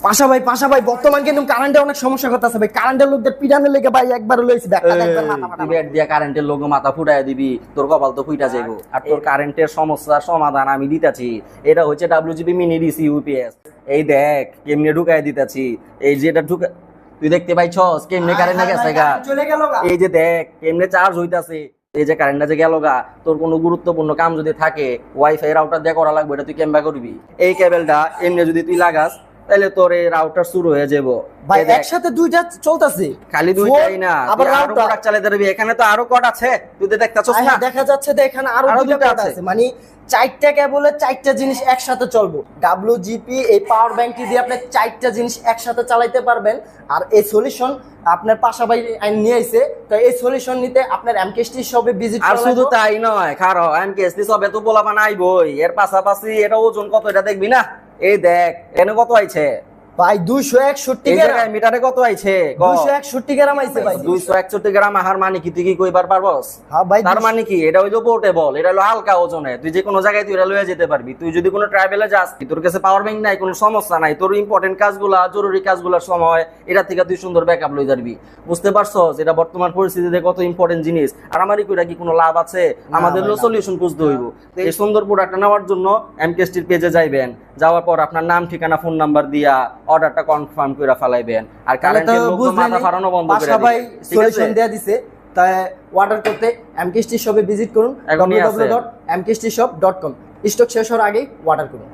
পাশা ভাই বর্তমান কিন্তু কারেন্টে অনেক সমস্যা করতেছে ভাই। কারেন্টের লোকদের পিটানোর লেগে ভাই একবার লইছি ব্যাকটা একবার মাথা ফাটা ব্যাট দিয়া কারেন্টের লোক মাথা ফুটায় দিবি, তোর কপাল তো ফুইটা যাইবো। আর তোর কারেন্টের সমস্যার সমাধান আমি দিতাছি। এটা হচ্ছে WGP মিনি ডিসি ইউপিএস। এই দেখ কেমনে ঢুকায় দিতাছি। এই যে এটা ঢুকা তুই দেখতে পাইছস কেমনে কারেন্ট গেছে গা, চলে গেল গা। এই যে দেখ কেমনে চার্জ হইতাছে। এই যে কারেন্টটা যে গেল গা, তোর কোনো গুরুত্বপূর্ণ কাম যদি থাকে ওয়াইফাই রাউটার দিয়ে করা লাগবে, এটা তুই কেমবা করবি? এই কেবলটা এমনি যদি তুই লাগাস তাহলে তোর এই রাউটার শুরু হয়ে যাবো ভাই। একসাথে দুইটা চলতেছে, খালি দুইটাই না, আবার তুই আরো রাউটার প্রোডাক্ট চালাতে পারবি। এখানে তো আরো কোড আছে, তুই তো দেখতাছস না? দেখা যাচ্ছে যে এখানে আরো দুইটা কোড আছে, মানে 4টা কেবলে 4টা জিনিস একসাথে চলবে। WGP এই পাওয়ার ব্যাংকটি দিয়ে আপনি 4টা জিনিস একসাথে চালাতে পারবেন। আর এই সলিউশন আপনার পাশাপাশি নিয়ে আইছে, তো এই সলিউশন নিতে আপনার এমকেএসটি শপে ভিজিট আর করা শুধু লাগবে। তাই নয়, খারো এমকেএসটি সবে তো পোলাপান আইবই, এর পাশাপাশি এটা ওজন কত এটা দেখবি না? এই দেখ এনে কত আইছে ভাই 261 এই গ্রাম, জায়গায় মিটারে কত আইছে? 261 গ্রাম আইছে ভাই। 261 গ্রাম আহার মানে কি তুই কি কইবার পারবস? হ্যাঁ ভাই, তার মানে কি এটা হইলো পোর্টেবল, এটা হলো হালকা ওজনে, তুই যে কোনো জায়গায় তুই এটা লয়ে যেতে পারবি। তুই যদি কোনো ট্রাভেলে যাস, তোর কাছে পাওয়ার ব্যাংক নাই, কোনো সমস্যা নাই, তোর ইম্পর্টেন্ট কাজগুলা জরুরি কাজগুলোর সময় এটা থেকে তুই সুন্দর ব্যাকআপ লই যাবি। বুঝতে পারছস এটা বর্তমান পরিস্থিতিতে কত ইম্পর্টেন্ট জিনিস? আর আমারই কইরা কি কোনো লাভ আছে? আমাদের হলো সলিউশন খুঁজতে হইব। এই সুন্দর প্রোডাক্টটা নেওয়ার জন্য এমকেএসটির পেজে যাইবেন, যাওয়ার পর আপনার নাম ঠিকানা ফোন নাম্বার দিয়া অর্ডারটা কনফার্ম করে ফেলাইবেন। আর কারেন্টের লোক মাথা ফাটানো বন্ধ করে দিবেন। ভাই সলিউশন দেয়া দিছে, তাই অর্ডার করতে এমকেএসটি শপে ভিজিট করুন, www.mkstshop.com। স্টক শেষ হওয়ার আগেই অর্ডার করুন।